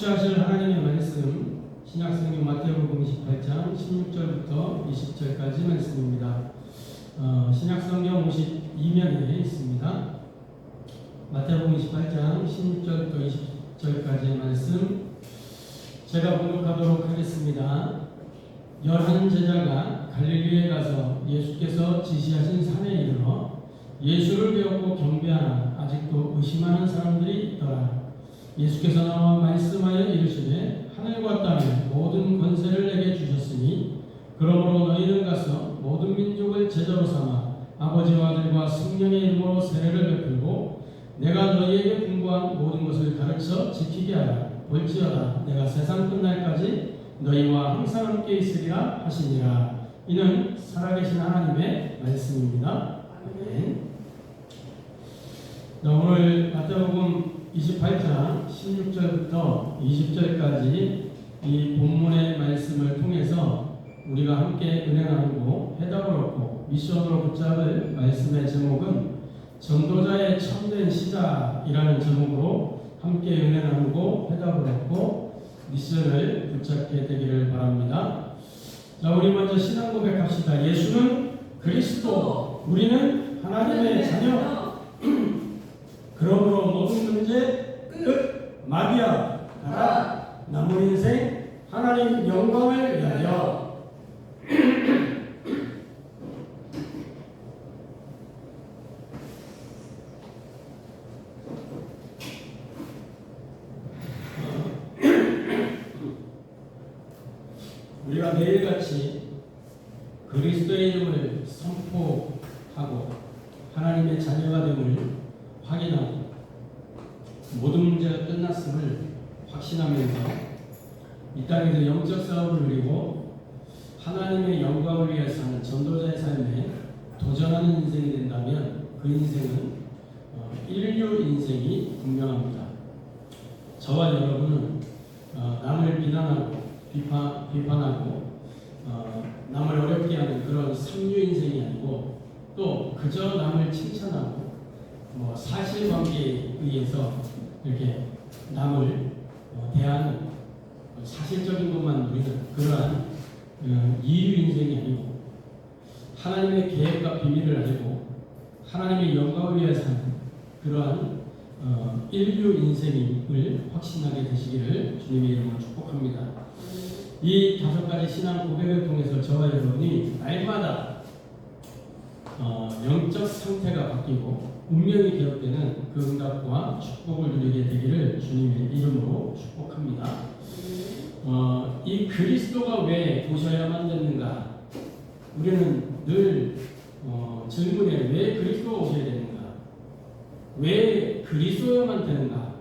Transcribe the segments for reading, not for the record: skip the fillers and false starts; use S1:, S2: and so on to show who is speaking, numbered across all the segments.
S1: 성취하실 하나님의 말씀 신약성경 마태복음 28장 16절부터 20절까지 말씀입니다. 신약성경 52면에 있습니다. 마태복음 28장 16절부터 20절까지의 말씀 제가 봉독하도록 하겠습니다. 11 제자가 갈릴리에 가서 예수께서 지시하신 산에 이르러 예수를 배웠고 경배하나 아직도 의심하는 사람들이 있더라. 예수께서 나와 말씀하여 이르시되 하늘과 땅의 모든 권세를 내게 주셨으니 그러므로 너희는 가서 모든 민족을 제자로 삼아 아버지와 아들과 성령의 이름으로 세례를 베풀고 내가 너희에게 분부한 모든 것을 가르쳐 지키게 하라. 볼지어다 내가 세상 끝날까지 너희와 항상 함께 있으리라 하시니라. 이는 살아계신 하나님의 말씀입니다. 아멘. 오늘 마태복음 28장 16절부터 20절까지 이 본문의 말씀을 통해서 우리가 함께 은혜 나누고 해답을 얻고 미션으로 붙잡을 말씀의 제목은 전도자의 참된 시작이라는 제목으로 함께 은혜 나누고 해답을 얻고 미션을 붙잡게 되기를 바랍니다. 자, 우리 먼저 신앙 고백합시다. 예수는 그리스도, 우리는 하나님의 자녀. 그러므로 모든 문제 끝. 마귀야 가라. 남은 인생 하나님 영광을 위하여. 우리가 매일같이 그리스도의 이름을 선포하고 하나님의 자녀가 됨을 확인하고 모든 문제가 끝났음을 확신하면서 이 땅에서 영적 싸움을 누리고 하나님의 영광을 위해 사는 전도자의 삶에 도전하는 인생이 된다면 그 인생은 인류 인생이 분명합니다. 저와 여러분은 남을 비난하고 비판하고 남을 어렵게 하는 그런 삼류 인생이 아니고 또 그저 남을 칭찬하고 사실관계에 의해서 이렇게 남을 대하는 사실적인 것만 누리는 그러한 이유 인생이 아니고 하나님의 계획과 비밀을 알고 하나님의 영광을 위해 사는 그러한 인류 인생을 확신하게 되시기를 주님의 이름으로 축복합니다. 이 5가지 신앙 고백을 통해서 저와 여러분이 날마다 영적 상태가 바뀌고 운명이 기록되는 그 응답과 축복을 누리게 되기를 주님의 이름으로 축복합니다. 이 그리스도가 왜 오셔야만 되는가? 우리는 늘 질문에 왜 그리스도가 오셔야 되는가? 왜 그리스도야만 되는가?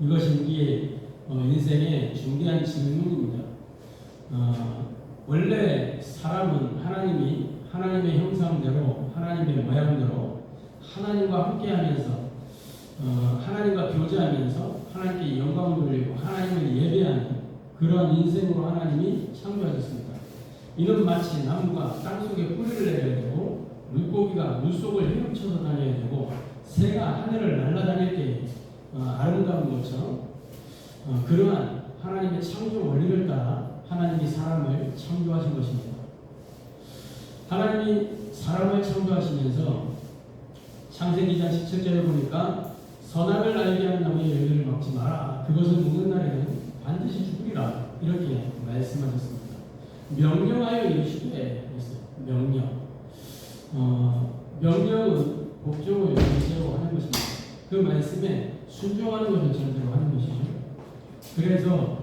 S1: 이것이 우리의 인생의 중대한 질문입니다. 원래 사람은 하나님의 형상대로 하나님의 모양대로 하나님과 함께하면서 하나님과 교제하면서 하나님께 영광을 돌리고 하나님을 예배하는 그런 인생으로 하나님이 창조하셨습니다. 이는 마치 나무가 땅속에 뿌리를 내려야 되고 물고기가 물속을 헤엄쳐서 다녀야 되고 새가 하늘을 날아다닐 때 아름다운 것처럼 그러한 하나님의 창조 원리를 따라 하나님이 사람을 창조하신 것입니다. 하나님이 사람을 창조하시면서 창세기 2장 17절에 보니까 선악을 알게 하는 나무의 열매를 먹지 마라. 그것을 먹는 날에는 반드시 죽으리라. 이렇게 말씀하셨습니다. 명령하여 이르시되 명령. 명령은 복종을 전제로 하는 것입니다. 그 말씀에 순종하는 것을 전제로 하는 것이죠. 그래서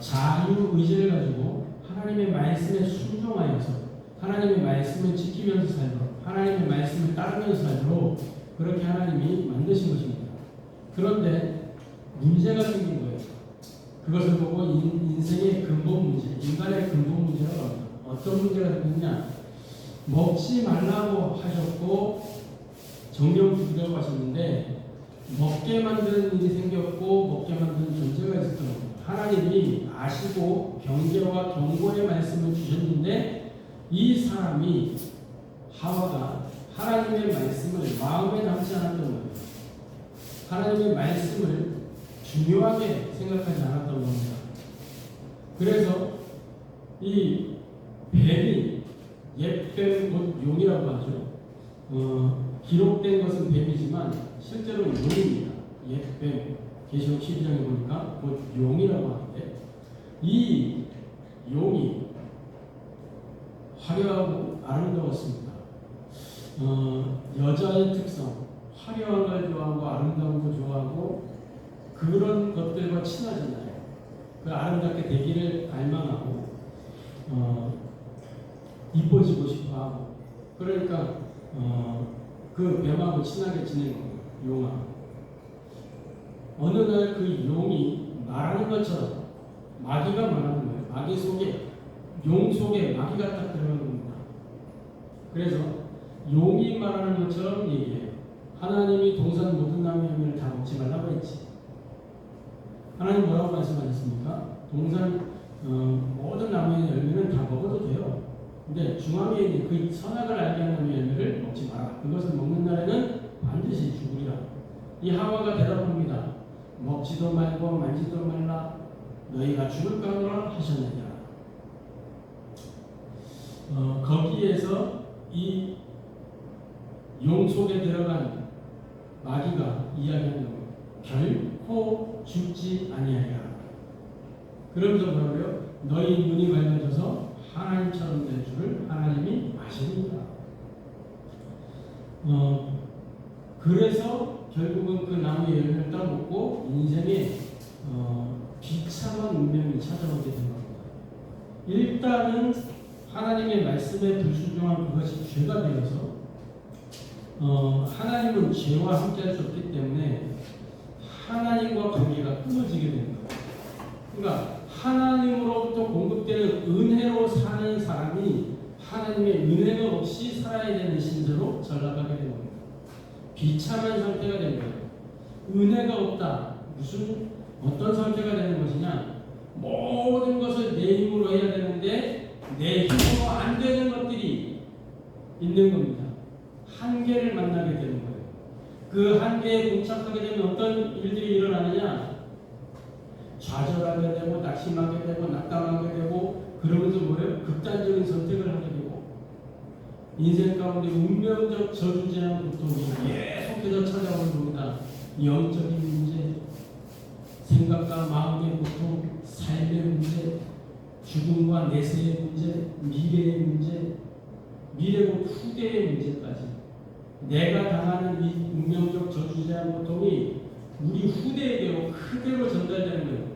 S1: 자유의지를 가지고 하나님의 말씀에 순종하여서 하나님의 말씀을 지키면서 살도록 하나님의 말씀을 따르면서 살도록 그렇게 하나님이 만드신 것입니다. 그런데 문제가 생긴 거예요. 그것을 보고 인생의 근본 문제, 인간의 근본 문제라고 합니다. 어떤 문제가 생겼냐? 먹지 말라고 하셨고 정령 주기라고 하셨는데 먹게 만드는 일이 생겼고 먹게 만드는 존재가 있었던 겁니다. 하나님이 아시고 경계와 경고의 말씀을 주셨는데 이 사람이 하와가 하나님의 말씀을 마음에 담지 않았던 거예요. 하나님의 말씀을 중요하게 생각하지 않았던 겁니다. 그래서 이 뱀이 옛뱀 곧 용이라고 하죠. 기록된 것은 뱀이지만 실제로 용입니다. 옛뱀 계시록 12장에 보니까 곧 용이라고 하는데 이 용이 화려하고 아름다웠습니다. 여자의 특성, 화려한 걸 좋아하고 아름다운 걸 좋아하고 그런 것들과 친하잖아요. 그 아름답게 되기를 갈망하고 이뻐지고 싶어하고 그러니까 그 뱀하고 친하게 지내는 거예요. 용하고. 어느 날 그 용이 말하는 것처럼 마귀가 말하는 거예요. 마귀 속에 용 속에 마귀가 딱 들어간 겁니다. 그래서 용이 말하는 것처럼 얘기해요. 하나님이 동산 모든 나무의 열매를 다 먹지 말라고 했지. 하나님 뭐라고 말씀하셨습니까? 동산 모든 나무의 열매는 다 먹어도 돼요. 근데 중앙에 있는 그 선악을 알게 하는 나무의 열매를 먹지 마라. 그것을 먹는 날에는 반드시 죽으리라. 이 하와가 대답합니다. 먹지도 말고 만지도 말라. 너희가 죽을까 하노라 하셨느니라. 거기에서 이 용 속에 들어간 마귀가 이야기하는 거예요. 결코 죽지 아니하리라. 그러면서 뭐라고요? 너희 눈이 밝아져서 하나님처럼 될 줄을 하나님이 아십니다. 그래서 결국은 그 나무의 열매를 따먹고 인생에 비참한 운명이 찾아오게 된 겁니다. 일단은 하나님의 말씀에 불순종한 그것이 죄가 되어서 하나님은 죄와 함께할 수 없기 때문에 하나님과 관계가 끊어지게 되는 거예요. 그러니까 하나님으로부터 공급되는 은혜로 사는 사람이 하나님의 은혜가 없이 살아야 되는 신세로 전락하게 되는 겁니다. 비참한 상태가 되는 거예요. 은혜가 없다. 무슨 어떤 상태가 되는 것이냐? 모든 것을 내 힘으로 해야 되는데 내 힘으로 안 되는 것들이 있는 겁니다. 한계를 만나게 되는 거예요. 그 한계에 봉착하게 되면 어떤 일들이 일어나느냐? 좌절하게 되고 낙심하게 되고 낙담하게 되고 그러면서 뭐예요? 극단적인 선택을 하게 되고 인생 가운데 운명적 저주제한 고통이 계속해서 찾아오는 겁니다. 영적인 문제, 생각과 마음의 고통, 삶의 문제, 죽음과 내세의 문제, 미래의 문제, 미래 곧 후대의 문제까지 내가 당하는 이 운명적 저주제한 고통이 우리 후대에게로 그대로 전달되는 거예요.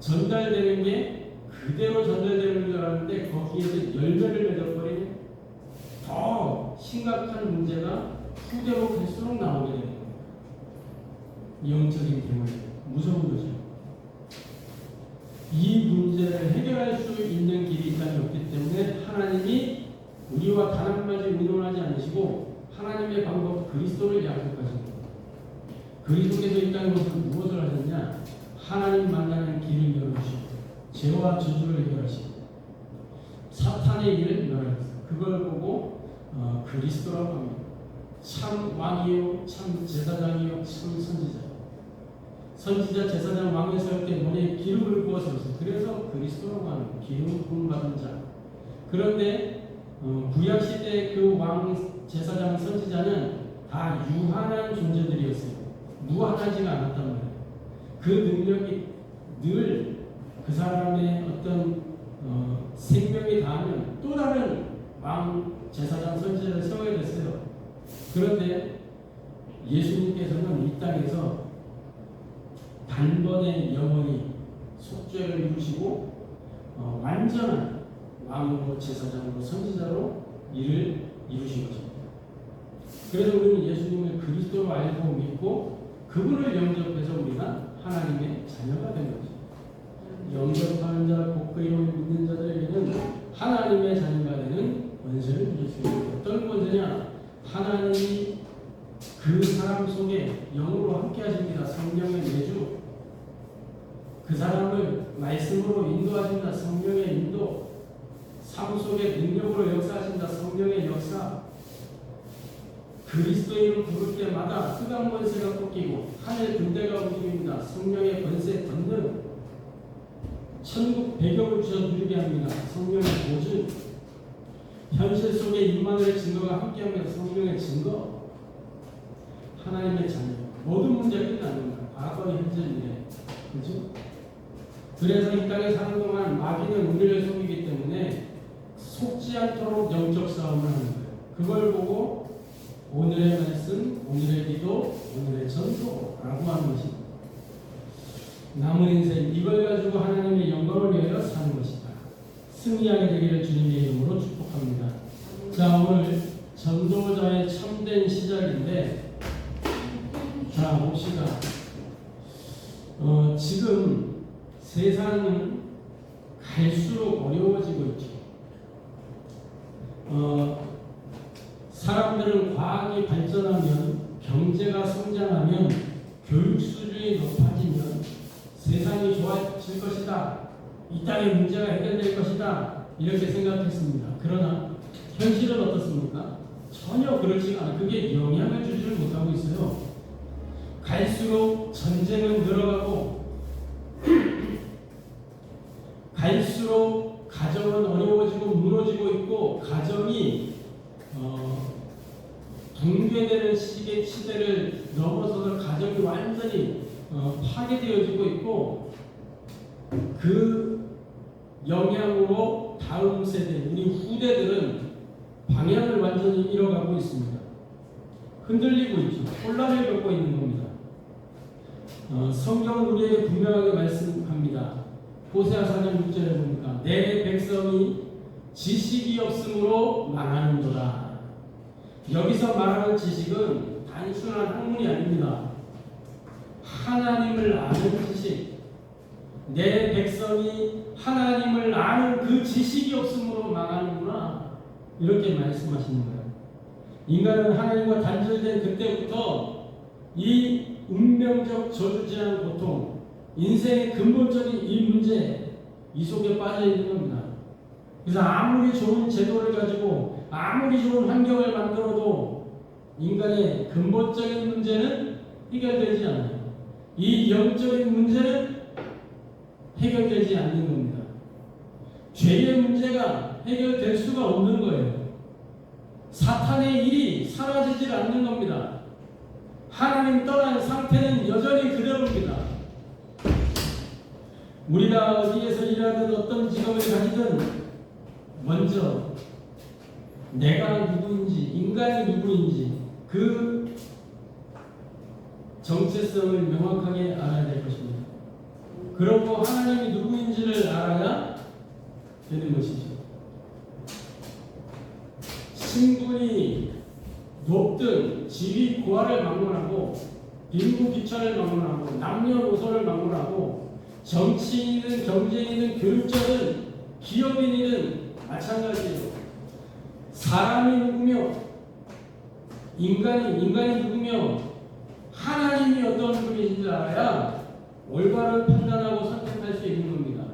S1: 전달되는 게 그대로 전달되는 줄 알았는데 거기에서 열매를 맺어버리는 더 심각한 문제가 후대로 갈수록 나오게 되는 거예요. 영적인 대문, 무서운 거죠. 이 문제를 해결할 수 있는 길이 이 땅에 없기 때문에 하나님이 우리와 단 한마디 의논하지 않으시고 하나님의 방법 그리스도를 약속하신 겁니다. 그리스도께서 이 땅에 오셔서 무엇을 하셨냐? 하나님 만나는 길을 열어주시고 죄와 저주를 해결하시고 사탄의 일을 멸하셨어요. 그걸 보고 그리스도라고 합니다. 참 왕이요, 참 제사장이요, 참 선지자요. 선지자, 제사장, 왕을 세울 때 머리에 기름을 부어 세웠어요. 그래서 그리스도라고 하는 기름 부음 받은 자. 그런데 구약 시대 그 왕, 제사장, 선지자는 다 유한한 존재들이었어요. 무한하지가 않았단 말이에요. 그 능력이 늘 그 사람의 어떤 생명이 닿으면 또 다른 왕, 제사장, 선지자를 세워야 됐어요. 그런데 예수님께서는 이 땅에서 단번에 영원히 속죄를 이루시고 완전한 왕으로, 제사장으로, 선지자로 일을 이루신 것입니다. 그래서 우리는 예수님을 그리스도로 알고 믿고 그분을 영접해서 우리가 하나님의 자녀가 된 것입니다. 영접하는 자, 곧 그 이름을 믿는 자들에게는 하나님의 자녀가 되는 권세를 주셨습니다. 어떤 권세냐? 하나님이 그 사람 속에 영으로 함께 하십니다. 성령의 내주. 그 사람을 말씀으로 인도하신다. 성령의 인도. 삶 속에 능력으로 역사하신다. 성령의 역사. 그 그리스도인을 부를 때마다 흑암 권세가 꺾이고 하늘 군대가 움직입니다. 성령의 권세 권능, 천국 배경을 주셔 누리게 합니다. 성령의 보증, 현실 속에 임마누엘 증거가 함께하며 성령의 증거, 하나님의 자녀, 모든 문제가 끝나는 거야. 과거, 현재, 미래. 그죠? 그래서 이 땅에 사는 동안 마귀는 우리를 속이기 때문에 속지 않도록 영적 싸움을 하는 거예요. 그걸 보고 오늘의 말씀, 오늘의 기도, 오늘의 전도라고 하는 것입니다. 남은 인생 이걸 가지고 하나님의 영광을 위하여 사는 것이다. 승리하게 되기를 주님의 이름으로 축복합니다. 자, 오늘 전도자의 참된 시작인데, 자 봅시다. 지금 세상은 갈수록 어려워지고 있죠. 사람들은 과학이 발전하면, 경제가 성장하면, 교육 수준이 높아지면 세상이 좋아질 것이다. 이 땅의 문제가 해결될 것이다. 이렇게 생각했습니다. 그러나 현실은 어떻습니까? 전혀 그렇지가 않아요. 그게 영향을 주지를 못하고 있어요. 갈수록 전쟁은 늘어가고 갈수록 가정은 어려워지고 무너지고 있고 가정이 붕괴되는 시대를 넘어서서 가정이 완전히 파괴되어지고 있고 그 영향으로 다음 세대, 우리 후대들은 방향을 완전히 잃어가고 있습니다. 흔들리고 있죠. 혼란을 겪고 있는 겁니다. 성경은 우리에게 분명하게 말씀합니다. 호세아 4장 6절에 보니까 내 백성이 지식이 없으므로 망하는도다. 여기서 말하는 지식은 단순한 학문이 아닙니다. 하나님을 아는 지식, 내 백성이 하나님을 아는 그 지식이 없으므로 망하는구나, 이렇게 말씀하시는 거예요. 인간은 하나님과 단절된 그때부터 이 운명적 저주지한 고통, 인생의 근본적인 이 문제, 이 속에 빠져 있는 겁니다. 그래서 아무리 좋은 제도를 가지고 아무리 좋은 환경을 만들어도 인간의 근본적인 문제는 해결되지 않아요. 이 영적인 문제는 해결되지 않는 겁니다. 죄의 문제가 해결될 수가 없는 거예요. 사탄의 일이 사라지질 않는 겁니다. 하나님 떠난 상태는 여전히 그대로입니다. 우리가 어디에서 일하든 어떤 직업을 가지든 먼저 내가 누구인지, 인간이 누구인지 그 정체성을 명확하게 알아야 될 것입니다. 그렇고 하나님이 누구인지를 알아야 되는 것이죠. 신분이 높든 지위 고하를 막론하고 빈부 귀천을 막론하고 남녀노소를 막론하고 정치인이든 경제인이든 교육자든 기업인이든 마찬가지예요. 사람이 누구며 인간이 누구며 하나님이 어떤 분이신지 알아야 올바른 판단하고 선택할 수 있는 겁니다.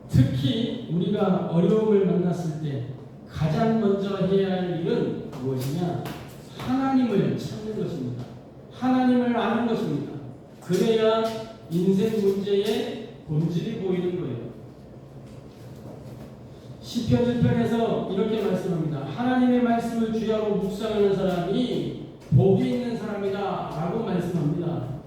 S1: 특히 우리가 어려움을 만났을 때 가장 먼저 해야 할 일은 무엇이냐? 하나님을 찾는 것입니다. 하나님을 아는 것입니다. 그래야 인생 문제의 본질이 보이는 거예요. 시편 1편에서 이렇게 말씀합니다. 하나님의 말씀을 주야로 묵상하는 사람이 복이 있는 사람이다 라고 말씀합니다.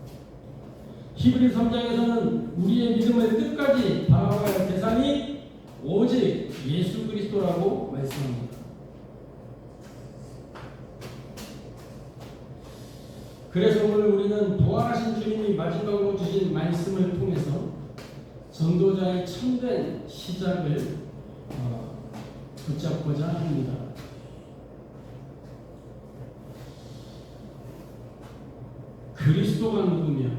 S1: 히브리 3장에서는 우리의 믿음을 끝까지 바라봐야 할 대상이 오직 예수 그리스도라고 말씀합니다. 그래서 오늘 우리는 부활하신 주님이 마지막으로 주신 말씀을 통해서 전도자의 참된 시작을 붙잡고자 합니다. 그리스도가 누구며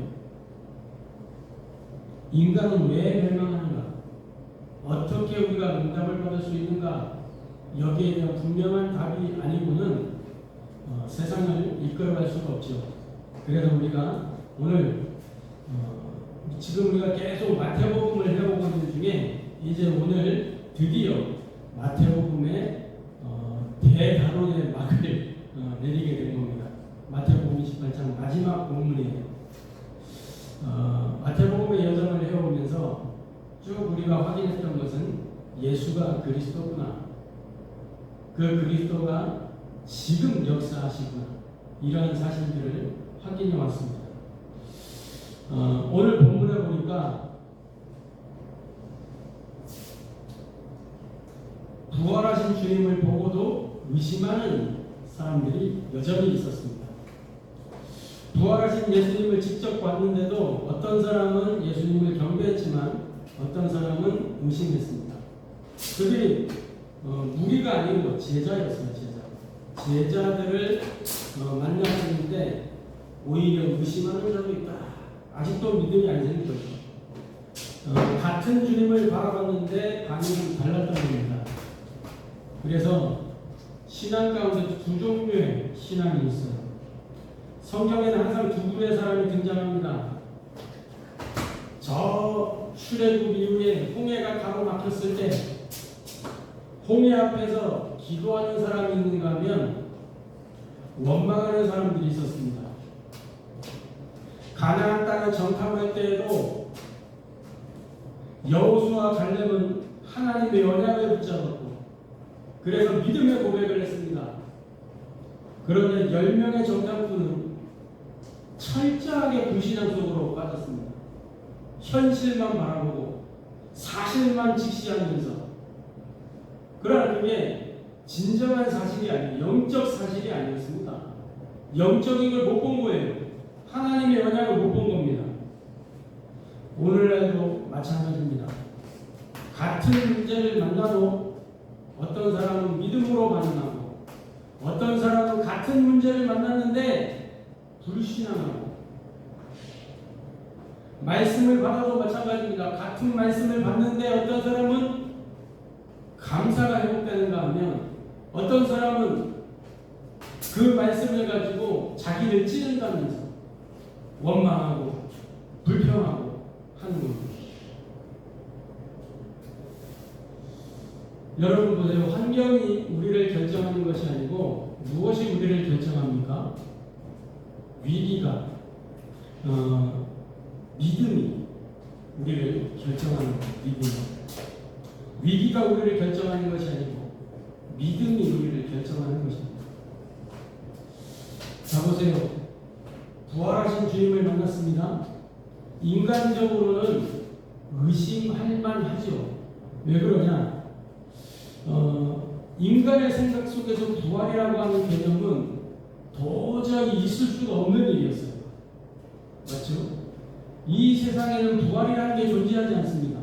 S1: 인간은 왜 멸망하는가? 어떻게 우리가 응답을 받을 수 있는가? 여기에 대한 분명한 답이 아니고는 세상을 이끌어갈 수가 없죠. 그래서 우리가 오늘 지금 우리가 계속 마태복음을 해오고 있는 중에 이제 오늘 드디어 마태복음의 대단원의 막을 내리게 된 겁니다. 마태복음 28장 마지막 본문이에요. 마태복음의 여정을 해오면서 쭉 우리가 확인했던 것은 예수가 그리스도구나, 그 그리스도가 지금 역사하시구나, 이러한 사실들을 확인해 왔습니다. 오늘 본문에 보니까 부활하신 주님을 보고도 의심하는 사람들이 여전히 있었습니다. 부활하신 예수님을 직접 봤는데도 어떤 사람은 예수님을 경배했지만 어떤 사람은 의심했습니다. 그들이 무리가 아니고 제자였어요. 제자들을 만났는데 오히려 의심하는 자도 있다. 아직도 믿음이 안 생긴 거죠. 같은 주님을 바라봤는데 반응은 달랐던 겁니다. 그래서 신앙 가운데 두 종류의 신앙이 있어요. 성경에는 항상 두 그루의 사람이 등장합니다. 저 출애굽 이후에 홍해가 가로막혔을 때 홍해 앞에서 기도하는 사람이 있는가 하면 원망하는 사람들이 있었습니다. 가나안 땅을 정탐할 때에도 여호수아와 갈렙은 하나님의 언약을 붙잡았고 그래서 믿음의 고백을 했습니다. 그런데 10명의 정탐꾼은 철저하게 불신앙 속으로 빠졌습니다. 현실만 바라보고 사실만 직시하면서, 그러나 그게 진정한 사실이 아니에요. 영적 사실이 아니었습니다. 영적인 걸 못 본 거예요. 하나님의 언약을 못 본 겁니다. 오늘날도 마찬가지입니다. 같은 문제를 만나도 어떤 사람은 믿음으로 반응하고 어떤 사람은 같은 문제를 만났는데 불신앙하고, 말씀을 받아도 마찬가지입니다. 같은 말씀을 받는데 어떤 사람은 감사가 회복되는가 하면 어떤 사람은 그 말씀을 가지고 자기를 찌른다면서 원망하고 불평하고 하는 겁니다. 여러분 보세요. 환경이 우리를 결정하는 것이 아니고 무엇이 우리를 결정합니까? 위기가, 믿음이 우리를 결정하는 겁니다. 위기가 우리를 결정하는 것이 아니고 믿음이 우리를 결정하는 것입니다. 자 보세요. 부활하신 주님을 만났습니다. 인간적으로는 의심할 만하죠. 왜 그러냐? 인간의 생각 속에서 부활이라고 하는 개념은 도저히 있을 수가 없는 일이었어요. 맞죠? 이 세상에는 부활이라는 게 존재하지 않습니다.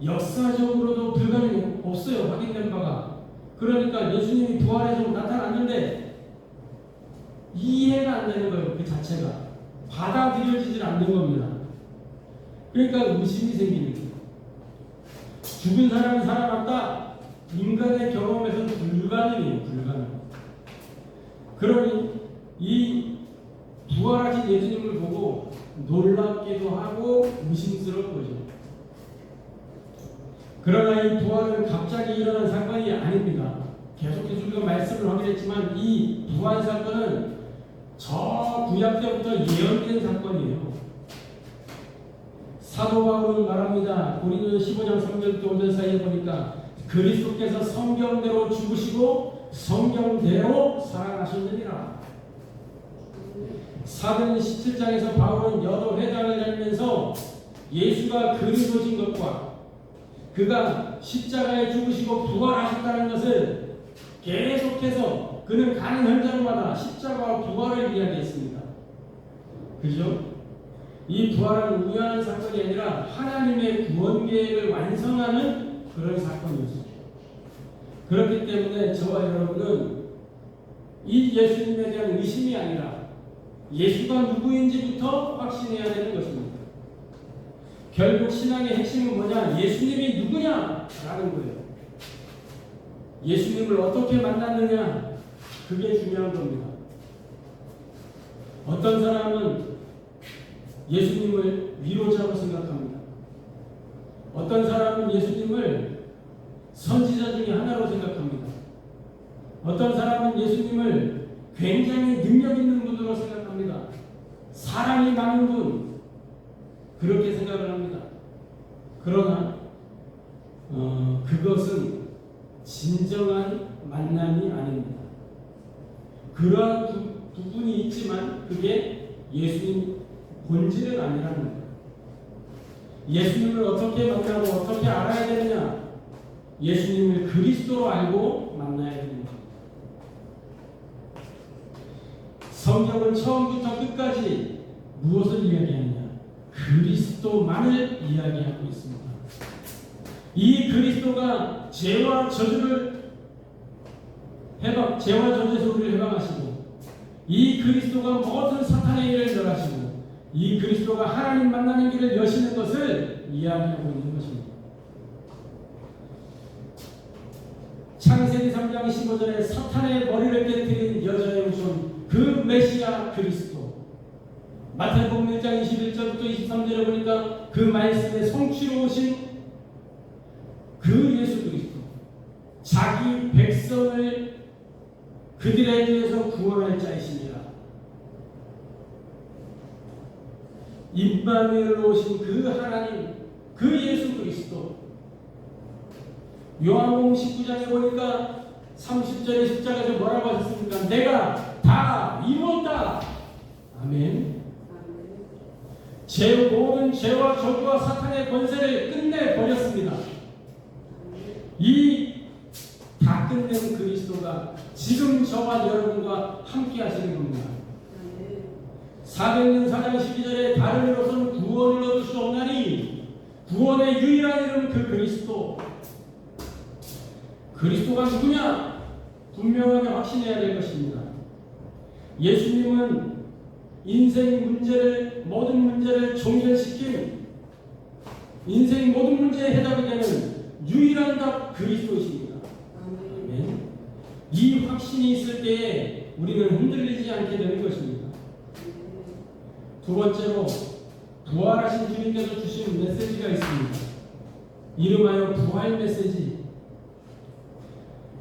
S1: 역사적으로도 불가능해요. 없어요. 확인된 바가. 그러니까 예수님이 부활해서 나타났는데 이해가 안 되는 거예요. 그 자체가 받아들여지질 않는 겁니다. 그러니까 의심이 생기는 거예요. 죽은 사람이 살아났다. 인간의 경험에서는 불가능해요. 불가능. 그러니 이 부활하신 예수님을 보고 놀랍기도 하고 의심스러운 거죠. 그러나 이 부활은 갑자기 일어난 사건이 아닙니다. 계속해서 우리가 말씀을 확인했지만 이 부활 사건은 저 구약 때부터 예언된 사건이에요. 사도 바울은 말합니다. 고린도서 15장 3절부터 5절 사이에 보니까 그리스도께서 성경대로 죽으시고 성경대로 살아나셨느니라. 사도행 17장에서 바울은 여러 회당을 다니면서 예수가 그리스도신 것과 그가 십자가에 죽으시고 부활하셨다는 것을 계속해서 그는 가는 현장마다 십자가와 부활을 이야기했습니다. 그죠? 이 부활은 우연한 사건이 아니라 하나님의 구원 계획을 완성하는 그런 사건이었습니다. 그렇기 때문에 저와 여러분은 이 예수님에 대한 의심이 아니라 예수가 누구인지부터 확신해야 되는 것입니다. 결국 신앙의 핵심은 뭐냐? 예수님이 누구냐라는 거예요. 예수님을 어떻게 만났느냐, 그게 중요한 겁니다. 어떤 사람은 예수님을 위로자로 생각합니다. 어떤 사람은 예수님을 선지자 중에 하나로 생각합니다. 어떤 사람은 예수님을 굉장히 능력 있는 분으로 생각합니다. 사랑이 많은 분, 그렇게 생각을 합니다. 그러나 그것은 진정한 만남이 아닙니다. 그러한 부분이 있지만 그게 예수님 본질은 아니라는 거예요. 예수님을 어떻게 만나고 어떻게 알아야 되느냐? 예수님을 그리스도로 알고 만나야 되는 겁니다. 성경은 처음부터 끝까지 무엇을 이야기하느냐? 그리스도만을 이야기하고 있습니다. 이 그리스도가 죄와 저주에서 우리를 해방하시고, 이 그리스도가 모든 사탄의 일을 멸하시고, 이 그리스도가 하나님 만나는 길을 여시는 것을 이야기하고 있는 것입니다. 창세기 3장 15절에 사탄의 머리를 깨뜨린 여자의 후손 그 메시아 그리스도, 마태복음 1장 21절부터 23절에 보니까 그 말씀의 성취로 오신 그 예수 그리스도, 자기 백성을 그들에 대해서 구원할 자이시니라. 임마누엘로 오신 그 하나님, 그 예수 그리스도. 요한복음 19장에 보니까 30절의 십자가에서 뭐라고 하셨습니까? 내가 다 이루었다. 아멘. 모든 죄와 저주와 사탄의 권세를 끝내버렸습니다. 이 다 끝낸 그리스도가 지금 저와 여러분과 함께 하시는 겁니다. 400년 4장 12절에 다른 이로서는 구원을 얻을 수 없나니 구원의 유일한 이름 그 그리스도. 그리스도가 누구냐? 분명하게 확신해야 될 것입니다. 예수님은 인생 문제를, 모든 문제를 종결시킨, 인생 모든 문제의 해답이 되는 유일한 답 그리스도이십니다. 아멘. 이 확신이 있을 때에 우리는 흔들리지 않게 되는 것입니다. 두 번째로 부활하신 주님께서 주신 메시지가 있습니다. 이름하여 부활 메시지.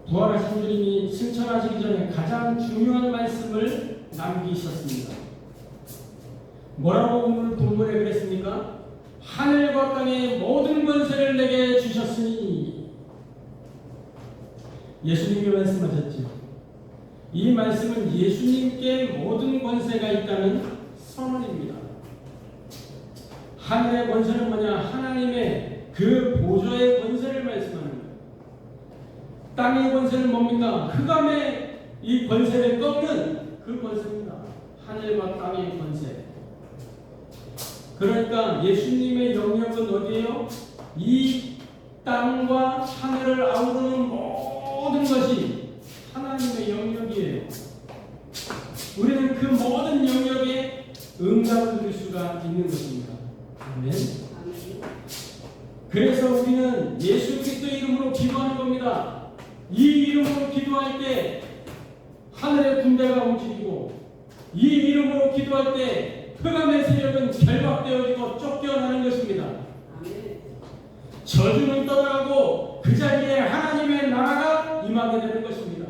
S1: 부활하신 주님이 승천하시기 전에 가장 중요한 말씀을 남기셨습니다. 뭐라고 오늘 본문에 그랬습니까? 하늘과 땅의 모든 권세를 내게 주셨으니. 예수님이 말씀하셨죠. 이 말씀은 예수님께 모든 권세가 있다는 선언입니다. 하늘의 권세는 뭐냐? 하나님의 그 보좌의 권세를 말씀하는 거예요. 땅의 권세는 뭡니까? 흑암의 이 권세를 꺾는 그 권세입니다. 하늘과 땅의 권세. 그러니까 예수님의 영역은 어디예요? 이 땅과 하늘을 아우르는 모든 것이 하나님의 영역이에요. 우리는 그 모든 영역에 응답을 드릴 수가 있는 것입니다. 아멘. 그래서 우리는 예수 그리스도의 이름으로 기도하는 겁니다. 이 이름으로 기도할 때 하늘의 군대가 움직이고, 이 이름으로 기도할 때 흑암의 세력은 결박되어지고 쫓겨나는 것입니다. 저주는 떠나가고 그 자리에 하나님의 나라가 임하게 되는 것입니다.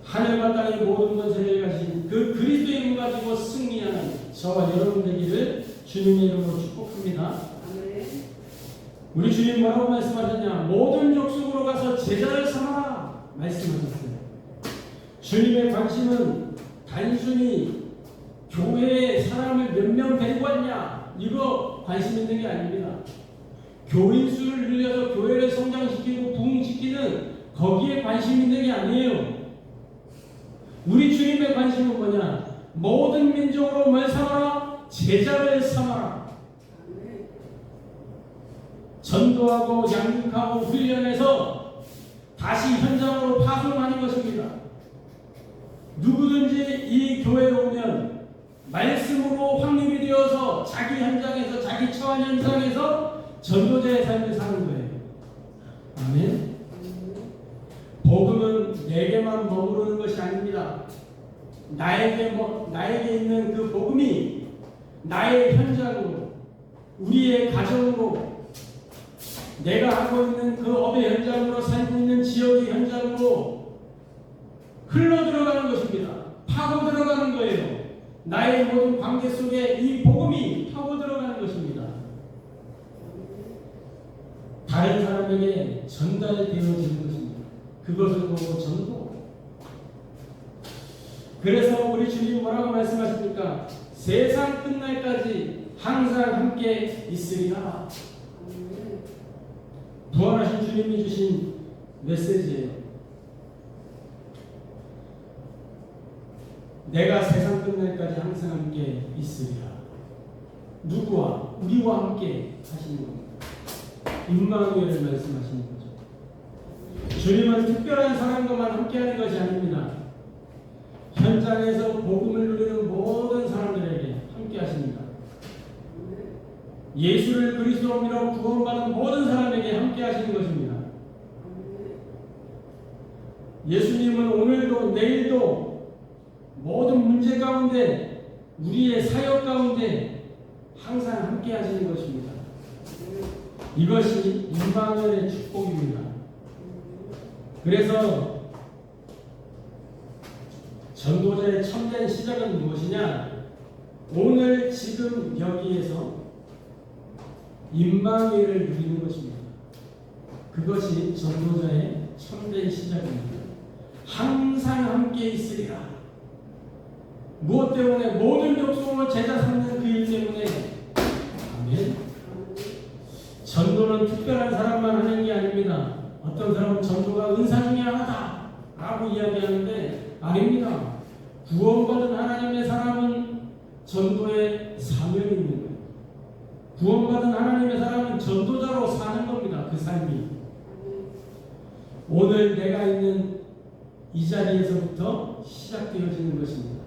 S1: 하늘과 땅의 모든 권세를 가진 그 그리스도의 이름 가지고 승리하는 저와 여러분 되기를 주님의 이름으로 축복합니다. 우리 주님 뭐라고 말씀하셨냐? 모든 족속으로 가서 제자를 삼아라 말씀하셨어요. 주님의 관심은 단순히 교회에 사람을 몇 명 데리고 왔냐, 이거 관심 있는 게 아닙니다. 교인 수를 늘려서 교회를 성장시키고 부흥시키는 거기에 관심 있는 게 아니에요. 우리 주님의 관심은 뭐냐? 모든 민족으로 뭘 삼아라? 제자를 삼아라. 전도하고 양육하고 훈련해서 다시 현장으로 파송하는 것입니다. 누구든지 이 교회에 오면 말씀으로 확립이 되어서 자기 현장에서, 자기 처한 현장에서 전도자의 삶을 사는 거예요. 아멘. 복음은 내게만 머무르는 것이 아닙니다. 나에게 있는 그 복음이 나의 현장으로, 우리의 가정으로, 내가 하고 있는 그 업의 현장으로 살고 있는 지역의 현장으로 흘러 들어가는 것입니다. 파고 들어가는 거예요. 나의 모든 관계 속에 이 복음이 파고 들어가는 것입니다. 다른 사람에게 전달되어지는 것입니다. 그것을 보고 전도. 그래서 우리 주님 뭐라고 말씀하십니까? 세상 끝날까지 항상 함께 있으리라. 부활하신 주님이 주신 메시지예요. 내가 세상 끝날까지 항상 함께 있으리라. 누구와? 우리와 함께 하시는 겁니다. 임마누엘을 말씀하시는 거죠. 주님은 특별한 사람과만 함께하는 것이 아닙니다. 현장에서 복음을 누리는 모든 사람들에게 함께하십니다. 예수를 그리스도로 믿어 구원받은 모든 사람에게 함께하시는 것입니다. 예수님은 오늘도 내일도 모든 문제 가운데 우리의 사역 가운데 항상 함께 하시는 것입니다. 이것이 임마누엘의 축복입니다. 그래서 전도자의 참된 시작은 무엇이냐? 오늘 지금 여기에서 임마누엘을 누리는 것입니다. 그것이 전도자의 참된 시작입니다. 항상 함께 있으리라. 무엇 때문에? 모든 족속을 제자 삼는 그 일 때문에. 아멘. 전도는 특별한 사람만 하는 게 아닙니다. 어떤 사람은 전도가 은사 중에 하나다 라고 이야기하는데 아닙니다. 구원받은 하나님의 사람은 전도에 사명이 있는 거예요. 구원받은 하나님의 사람은 전도자로 사는 겁니다. 그 삶이. 오늘 내가 있는 이 자리에서부터 시작되어지는 것입니다.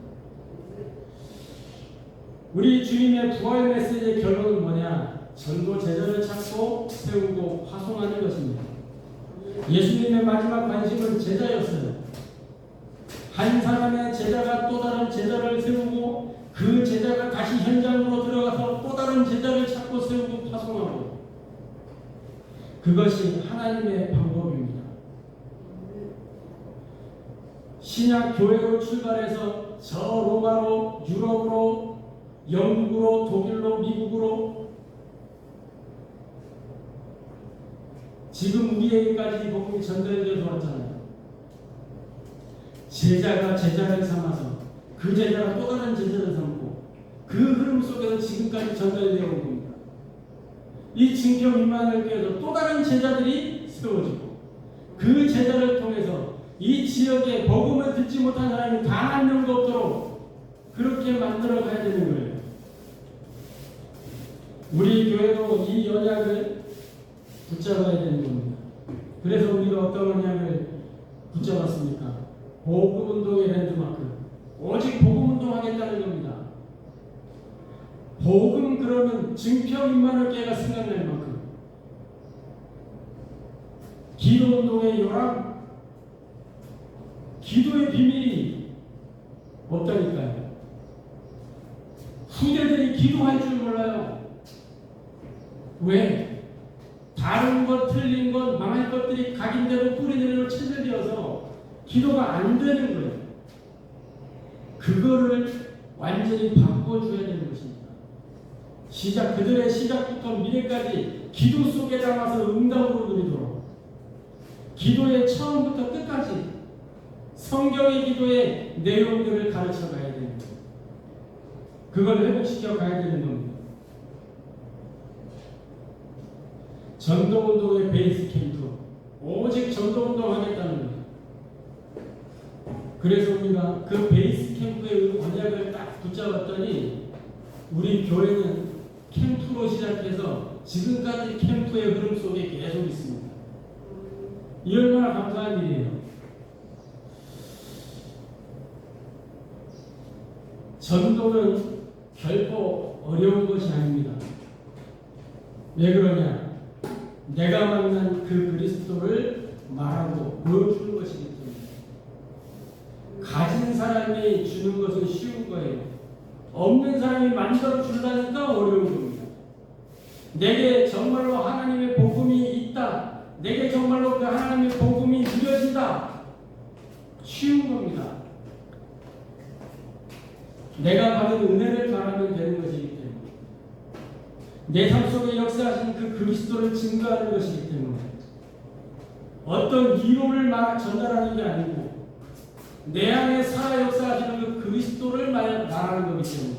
S1: 우리 주님의 부활 메시지의 결론은 뭐냐? 전도 제자를 찾고 세우고 파송하는 것입니다. 예수님의 마지막 관심은 제자였어요. 한 사람의 제자가 또 다른 제자를 세우고 그 제자가 다시 현장으로 들어가서 또 다른 제자를 찾고 세우고 파송하고, 그것이 하나님의 방법입니다. 신약 교회로 출발해서 저 로마로, 유럽으로, 영국으로, 독일로, 미국으로, 지금 우리에게까지 이 복음이 전달되어서 왔잖아요. 제자가 제자를 삼아서 그 제자가 또 다른 제자를 삼고 그 흐름 속에서 지금까지 전달되어 온 겁니다. 이 증평 임마누엘교회에서 또 다른 제자들이 세워지고 그 제자를 통해서 이 지역에 복음을 듣지 못한 사람이 단 한 명도 없도록 그렇게 만들어 가야 되는 거예요. 우리 교회도 이 언약을 붙잡아야 되는 겁니다. 그래서 우리가 어떤 언약을 붙잡았습니까? 복음운동의 랜드마크. 오직 복음운동 하겠다는 겁니다. 복음 그러면 증평 임마누엘교회가 생각날 만큼 기도운동의 요람, 기도의 비밀이 없다니까요. 후대들이 기도할 줄 몰라요. 왜? 다른 것, 틀린 것, 망할 것들이 각인대로 뿌리대로 체질되어서 기도가 안 되는 거예요. 그거를 완전히 바꿔줘야 되는 것입니다. 그들의 시작부터 미래까지 기도 속에 담아서 응답으로 누리도록, 기도의 처음부터 끝까지 성경의 기도의 내용들을 가르쳐 가야 됩니다. 그걸 회복시켜 가야 되는 겁니다. 전도운동의 베이스 캠프, 오직 전도운동 하겠다는 거예요. 그래서 우리가 그 베이스 캠프의 언약을 딱 붙잡았더니 우리 교회는 캠프로 시작해서 지금까지 캠프의 흐름 속에 계속 있습니다. 이 얼마나 감사한 일이에요. 전도는 결코 어려운 것이 아닙니다. 왜 그러냐? 내가 만난 그 그리스도를 말하고 보여주는 것이기 때문에. 가진 사람이 주는 것은 쉬운 거예요. 없는 사람이 만들어 주려니까 어려운 겁니다. 내게 정말로 하나님의 복음이 내게 정말로 그 하나님의 복음이 누려진다. 쉬운 겁니다. 내가 받은 은혜를 바라면 되는 것이기 때문에, 내 삶 속에 역사하신 그 그리스도를 증거하는 것이기 때문에, 어떤 이론을 전달하는 게 아니고 내 안에 살아 역사하시는 그 그리스도를 말하는 거기 때문에,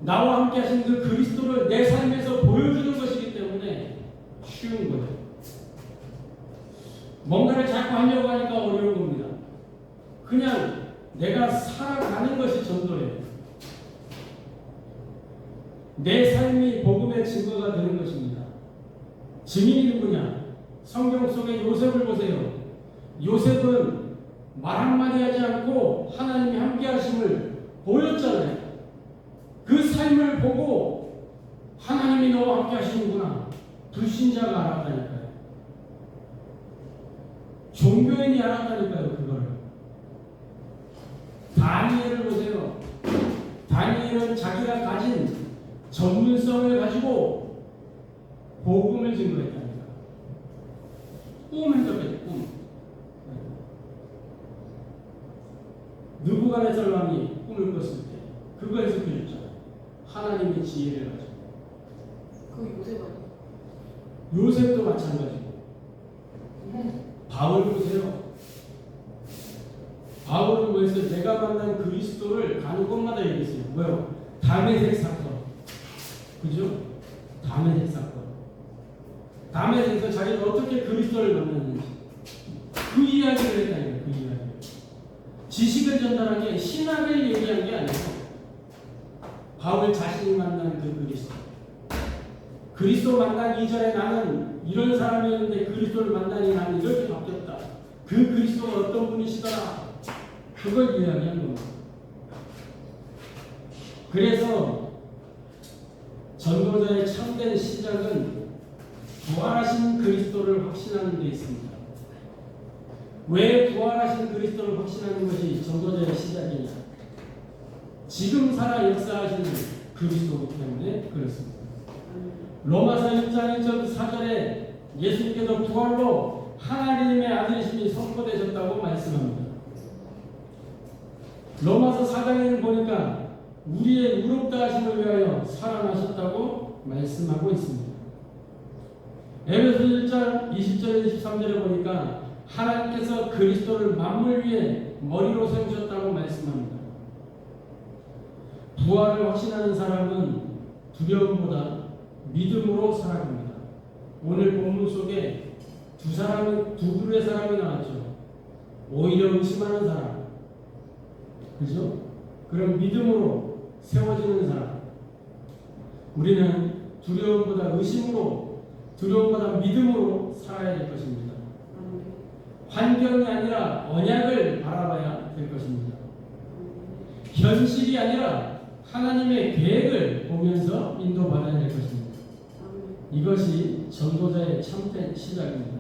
S1: 나와 함께 하신 그 그리스도를 내 삶에서 보여주는 것이기 때문에 쉬운 거예요. 뭔가를 자꾸 하려고 하니까 어려운 겁니다. 그냥 내가 살아가는 것이 전도예요. 내 삶이 복음의 증거가 되는 것입니다. 증인이 누구냐? 성경 속에 요셉을 보세요. 요셉은 말 한마디 하지 않고 하나님이 함께 하심을 보였잖아요. 그 삶을 보고 하나님이 너와 함께 하시는구나. 불신자가 알았다니까요. 종교인이 알았다니까요. 그거를. 다니엘을 보세요. 다니엘은 자기가 가진 전문성을 가지고 복음을 증거했다니까. 꿈 해석했죠. 꿈. 느부갓네살 왕이 꿈을 꿨을 때 그거 해석해줬잖아요. 하나님의 지혜를 가지고.
S2: 그 요셉 아니에요?
S1: 요셉도 마찬가지고. 바울 보세요. 바울은 뭐였어요? 내가 만난 그리스도를 가는 곳마다 얘기했어요. 뭐요? 다메섹 사건. 그죠? 다메섹 사건. 다메섹에서 자기가 어떻게 그리스도를 만났는지 그 이야기를 했다니까요. 그 이야기. 지식을 전달한 게, 신학을 얘기한 게 아니고 바울 자신이 만난 그 그리스도. 그리스도 만나기 이전에 나는 이런 사람이었는데 그리스도를 만나니 나는 이렇게 바뀌었다. 그 그리스도가 어떤 분이시더라. 그걸 이야기한 겁니다. 그래서 전도자의 참된 시작은 부활하신 그리스도를 확신하는 데 있습니다. 왜 부활하신 그리스도를 확신하는 것이 전도자의 시작이냐? 지금 살아 역사하시는 그리스도이기 때문에 그렇습니다. 로마서 1장 1절 4절에 예수님께서 부활로 하나님의 아들이심이 선포되셨다고 말씀합니다. 로마서 4장에는 보니까 우리의 의롭다 하심을 위하여 살아나셨다고 말씀하고 있습니다. 에베소 1장 20절에 23절에 보니까 하나님께서 그리스도를 만물 위에 머리로 세우셨다고 말씀합니다. 부활을 확신하는 사람은 두려움보다 믿음으로 살아갑니다. 오늘 본문 속에 두 그루의 사람이 나왔죠. 오히려 의심하는 사람, 그죠? 그럼 믿음으로 세워지는 사람. 우리는 두려움보다 의심으로, 두려움보다 믿음으로 살아야 될 것입니다. 환경이 아니라 언약을 바라봐야 될 것입니다. 현실이 아니라 하나님의 계획을 보면서 인도받아야 될 것입니다. 이것이 전도자의 참된 시작입니다.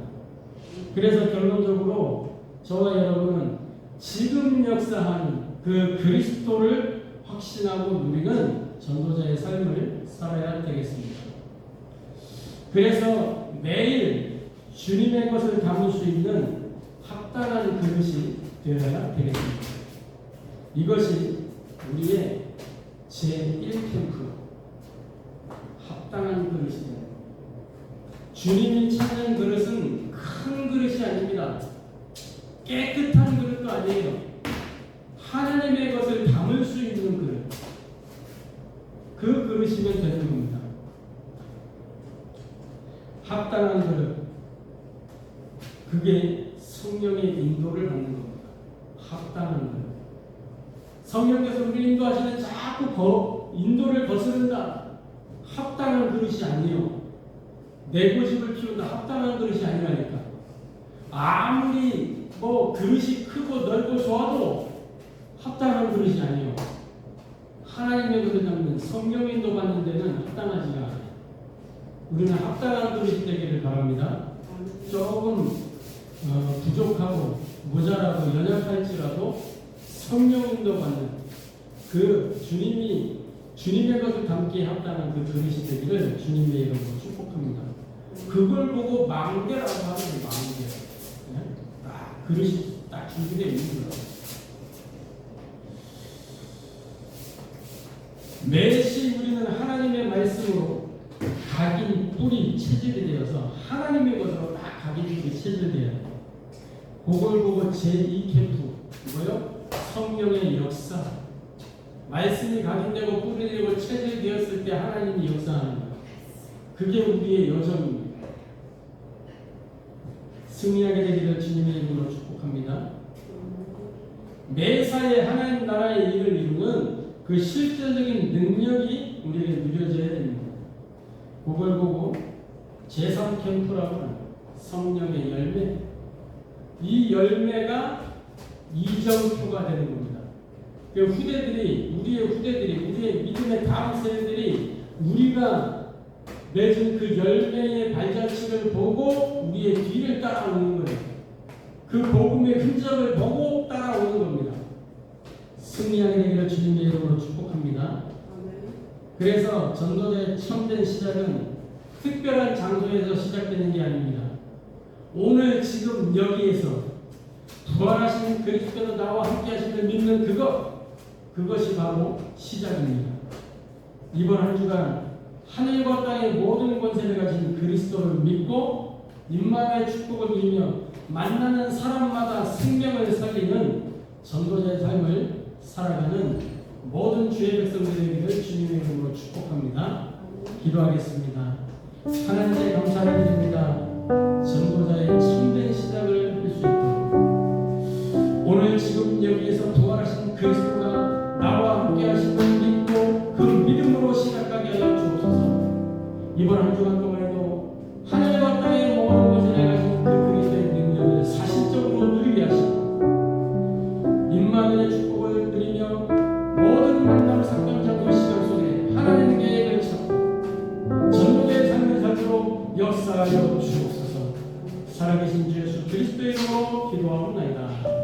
S1: 그래서 결론적으로 저와 여러분은 지금 역사하는 그 그리스도를 확신하고 누리는 전도자의 삶을 살아야 되겠습니다. 그래서 매일 주님의 것을 담을 수 있는 합당한 그릇이 되어야 되겠습니다. 이것이 우리의 제1캠프 합당한 그릇이 됩니다. 주님이 찾는 그릇은 큰 그릇이 아닙니다. 깨끗한 그릇도 아니에요. 하나님의 것을 담을 수 있는 그릇. 그 그릇이면 되는 겁니다. 합당한 그릇. 그게 성령의 인도를 받는 겁니다. 합당한 그릇. 성령께서 우리 인도하시는 자꾸 인도를 거스른다. 합당한 그릇이 아니에요. 내 고집을 피운다. 합당한 그릇이 아니라니까. 아무리 그릇이 크고 넓고 좋아도 합당한 그릇이 아니에요. 하나님의 그릇 담는 성령 인도 받는 데는 합당하지가 않아요. 우리는 합당한 그릇이 되기를 바랍니다. 조금 부족하고 모자라고 연약할지라도 성령 인도 받는 그 주님의 것을 담기에 합당한 그 그릇이 되기를 주님의 이름으로 축복합니다. 그걸 보고 망대라고 하는 게 망대. 네? 딱 그릇이 딱 준비되어 있는 거예요. 매시 우리는 하나님의 말씀으로 각인 뿌리 체질이 되어서 하나님의 것으로 딱 각인이 체질돼요. 그걸 보고 제2 캠프 뭐요? 성령의 역사. 말씀이 각인되고 뿌리되고 체질되었을 때 하나님이 역사하는 거예요. 그게 우리의 여정입니다. 승리하게 되기를 주님의 이름으로 축복합니다. 매사에 하나님 나라의 일을 이루는 그 실제적인 능력이 우리에게 누려져야 됩니다. 그걸 보고 제3캠프라고 하는 성령의 열매, 이 열매가 이정표가 되는 겁니다. 그 후대들이, 우리의 믿음의 다음 세대들이 우리가 맺은 그 열매의 발자취를 보고 우리의 뒤를 따라오는 거예요. 그 복음의 흔적을 보고 따라오는 겁니다. 승리하게 되기를 주님의 이름으로 축복합니다. 그래서 전도자의 참된 시작은 특별한 장소에서 시작되는 게 아닙니다. 오늘 지금 여기에서 부활하신 그리스도로 나와 함께 하심을 믿는 그것이 바로 시작입니다. 이번 한 주간 하늘과 땅의 모든 권세를 가진 그리스도를 믿고 임마누엘 축복을 누리며 만나는 사람마다 생명을 살리는 전도자의 삶을 살아가는 모든 주의 백성들에게 주님의 이름으로 축복합니다. 기도하겠습니다. 하나님께 감사를 드립니다. 전도자의 참된 시작을 할 수 있도록 오늘 지금 여기에서 부활하신 그리스도가 나와 함께 하심을 믿고 그 믿음으로 시작하게 하여 주옵소서. 이번 한 주간 동안에도 하늘과 땅의 모든 것을 가진 그 그리스도의 능력을 사실적으로 누리게 하시고 임마누엘의 축복을 누리며 모든 만남 사건 장소 시간 속에 하나님의 계획을 찾고 전도자의 삶을 살도록 역사하여 주옵소서. 살아계신 주 예수 그리스도의 이름으로 기도하옵나이다.